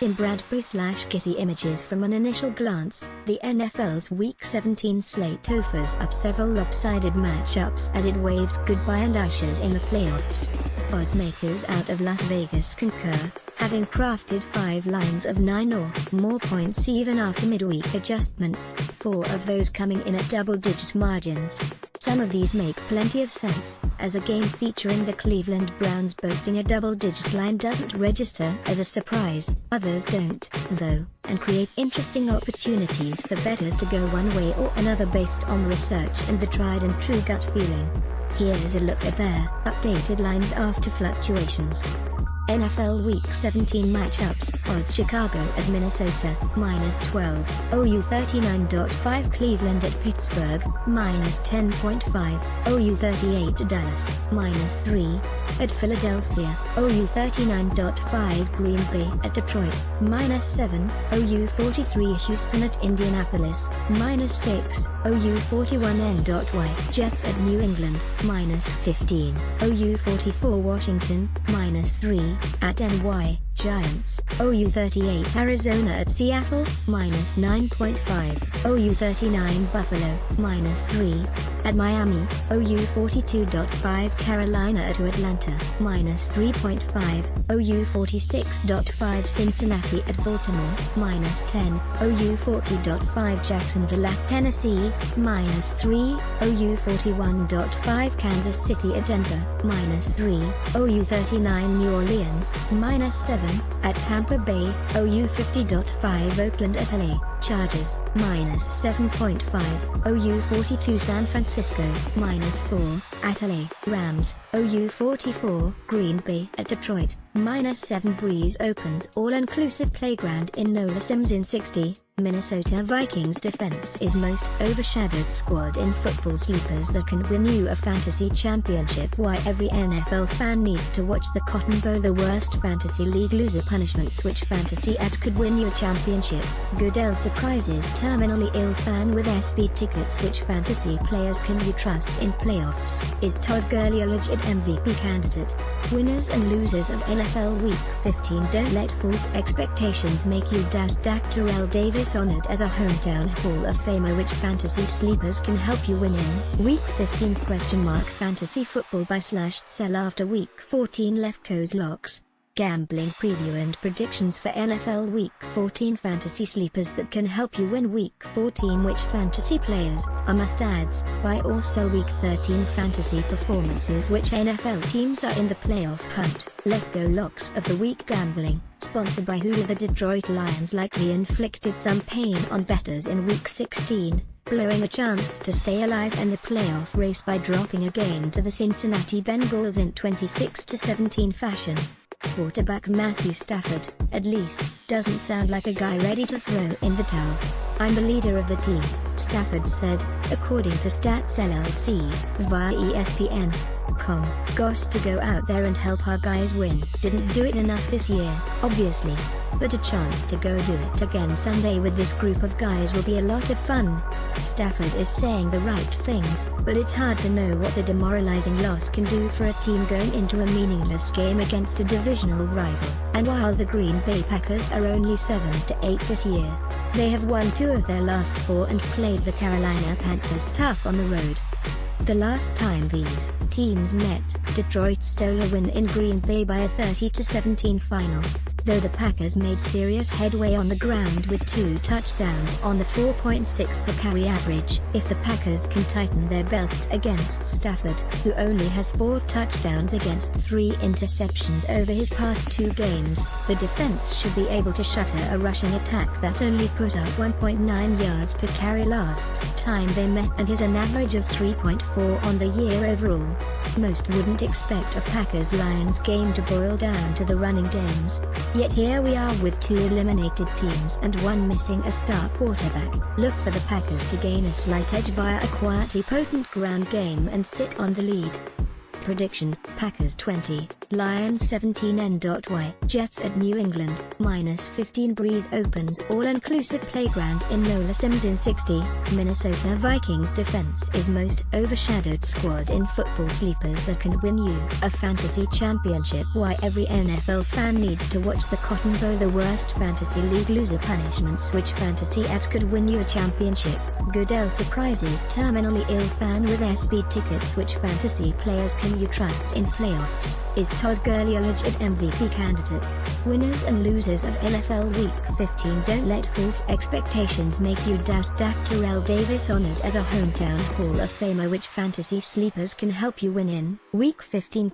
In Bradbury/Getty Images, from an initial glance, the NFL's Week 17 slate offers up several lopsided matchups as it waves goodbye and ushers in the playoffs. Oddsmakers out of Las Vegas concur, having crafted 5 lines of 9 or more points even after midweek adjustments, 4 of those coming in at double-digit margins. Some of these make plenty of sense, as a game featuring the Cleveland Browns boasting a double-digit line doesn't register as a surprise. Others don't, though, and create interesting opportunities for bettors to go one way or another based on research and the tried-and-true gut feeling. Here's a look at their updated lines after fluctuations. NFL Week 17 matchups. Odds: Chicago at Minnesota, -12, OU 39.5. Cleveland at Pittsburgh, -10.5, OU 38. Dallas, -3, at Philadelphia, OU 39.5. Green Bay at Detroit, -7, OU 43. Houston at Indianapolis, -6, OU 41. Jets at New England, -15, OU 44. Washington, -3, at NY, Giants, OU 38. Arizona at Seattle, -9.5, OU 39. Buffalo, -3, at Miami, OU 42.5. Carolina at Atlanta, -3.5, OU 46.5. Cincinnati at Baltimore, -10, OU 40.5. Jacksonville at Tennessee, -3, OU 41.5. Kansas City at Denver, -3, OU 39. New Orleans, -7, at Tampa Bay, OU 50.5. Oakland at LA Chargers, -7.5, OU 42. San Francisco, -4, at LA Rams, OU 44. Green Bay at Detroit, -7. Breeze opens all-inclusive playground in NOLA Sims in 60. Minnesota Vikings defense is most overshadowed squad in football. Sleepers that can win you a fantasy championship. Why every NFL fan needs to watch the Cotton Bowl. The worst fantasy league loser punishments. Which fantasy ads could win you a championship? Goodell surprises terminally ill fan with SP tickets. Which fantasy players can you trust in playoffs? Is Todd Gurley a legit MVP candidate? Winners and losers of NFL Week 15. Don't let false expectations make you doubt Dak. Terrell Davis honored as a hometown Hall of Famer. Which fantasy sleepers can help you win in Week 15? Fantasy football buy / sell after Week 14. Lefko's locks, gambling preview and predictions for NFL Week 14 fantasy sleepers that can help you win Week 14. Which fantasy players are must-adds? Buy also Week 13 fantasy performances. Which NFL teams are in the playoff hunt? Lefko locks of the week. Gambling, sponsored by Hulu. The Detroit Lions likely inflicted some pain on bettors in Week 16, blowing a chance to stay alive in the playoff race by dropping a game to the Cincinnati Bengals in 26-17 fashion. Quarterback Matthew Stafford, at least, doesn't sound like a guy ready to throw in the towel. "I'm the leader of the team," Stafford said, according to Stats LLC, via ESPN.com. "Got to go out there and help our guys win. Didn't do it enough this year, obviously. But a chance to go do it again Sunday with this group of guys will be a lot of fun." Stafford is saying the right things, but it's hard to know what a demoralizing loss can do for a team going into a meaningless game against a divisional rival. And while the Green Bay Packers are only 7-8 this year, they have won 2 of their last 4 and played the Carolina Panthers tough on the road. The last time these teams met, Detroit stole a win in Green Bay by a 30-17 final, though the Packers made serious headway on the ground with 2 touchdowns on the 4.6 per carry average. If the Packers can tighten their belts against Stafford, who only has 4 touchdowns against 3 interceptions over his past 2 games, the defense should be able to shutter a rushing attack that only put up 1.9 yards per carry last time they met and is an average of 3.4 on the year overall. Most wouldn't expect a Packers-Lions game to boil down to the running games. Yet here we are with 2 eliminated teams and one missing a star quarterback. Look for the Packers to gain a slight edge via a quietly potent ground game and sit on the lead. Prediction: Packers 20, Lions 17. N.Y. Jets at New England, -15. Breeze opens all-inclusive playground in NOLA Sims in 60. Minnesota Vikings defense is most overshadowed squad in football. Sleepers that can win you a fantasy championship. Why every NFL fan needs to watch the Cotton Bowl. The worst fantasy league loser punishments. Which fantasy ads could win you a championship? Goodell surprises terminally ill fan with SB tickets. Which fantasy players can you trust in playoffs? Is Todd Gurley a legit MVP candidate? Winners and losers of NFL Week 15. Don't let false expectations make you doubt Dak. Terrell Davis honored as a hometown Hall of Famer. Which fantasy sleepers can help you win in Week 15?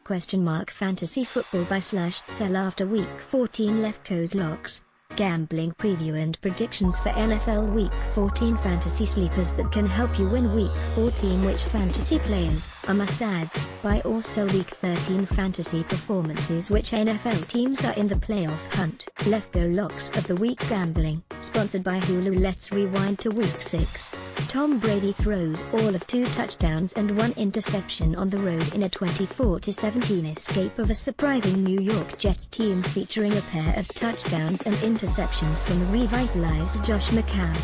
Fantasy football by /sell after Week 14. Lefko's locks, gambling preview and predictions for NFL Week 14 fantasy sleepers that can help you win Week 14. Which fantasy players are must-adds? Buy or sell Week 13 fantasy performances. Which NFL teams are in the playoff hunt? Lefko locks of the week gambling, sponsored by Hulu. Let's rewind to Week 6. Tom Brady throws all of 2 touchdowns and 1 interception on the road in a 24-17 escape of a surprising New York Jets team featuring a pair of touchdowns and interceptions from the revitalized Josh McCown.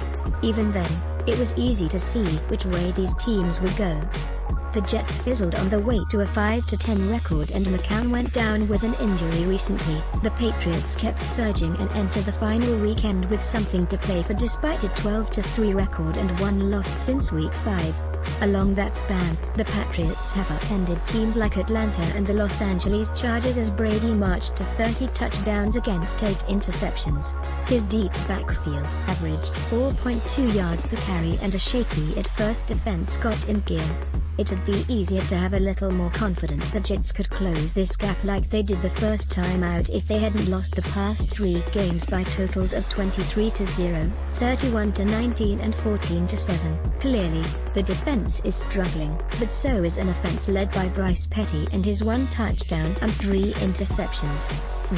Even then, it was easy to see which way these teams would go. The Jets fizzled on the way to a 5-10 record and McCown went down with an injury recently. The Patriots kept surging and entered the final weekend with something to play for despite a 12-3 record and 1 loss since Week 5. Along that span, the Patriots have upended teams like Atlanta and the Los Angeles Chargers as Brady marched to 30 touchdowns against 8 interceptions. His deep backfield averaged 4.2 yards per carry and a shaky at first defense got in gear. It'd be easier to have a little more confidence the Jets could close this gap like they did the first time out if they hadn't lost the past 3 games by totals of 23-0, 31-19 and 14-7. Clearly, the defense is struggling, but so is an offense led by Bryce Petty and his 1 touchdown and 3 interceptions.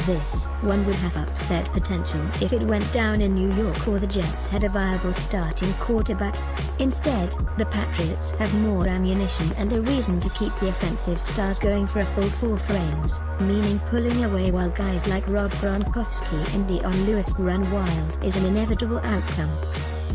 This one would have upset potential if it went down in New York or the Jets had a viable starting quarterback. Instead, the Patriots have more ammunition and a reason to keep the offensive stars going for a full 4 frames, meaning pulling away while guys like Rob Gronkowski and Dion Lewis run wild is an inevitable outcome.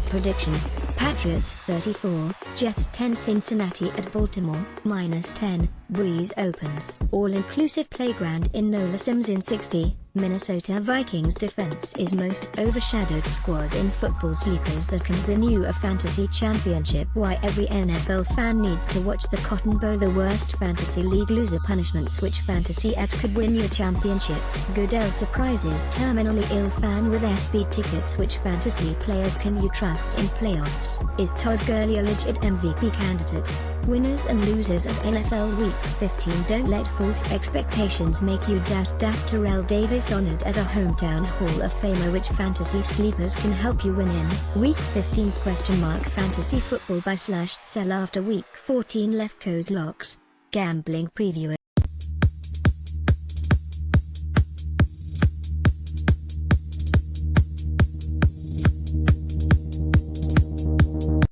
Prediction: Patriots 34, Jets 10. Cincinnati at Baltimore, -10. Breeze opens all-inclusive playground in NOLA Sims in 60. Minnesota Vikings defense is most overshadowed squad in football. Sleepers that can win you a fantasy championship. Why every NFL fan needs to watch the Cotton Bowl. The worst fantasy league loser punishments. Which fantasy ads could win you a championship? Goodell surprises terminally ill fan with SB tickets. Which fantasy players can you trust in playoffs? Is Todd Gurley a legit MVP candidate? Winners and losers of NFL Week 15. Don't let false expectations make you doubt Dak. Terrell Davis honored as a hometown Hall of Famer. Which fantasy sleepers can help you win in Week 15? Fantasy football by /sell after Week 14. Lefko's locks, gambling preview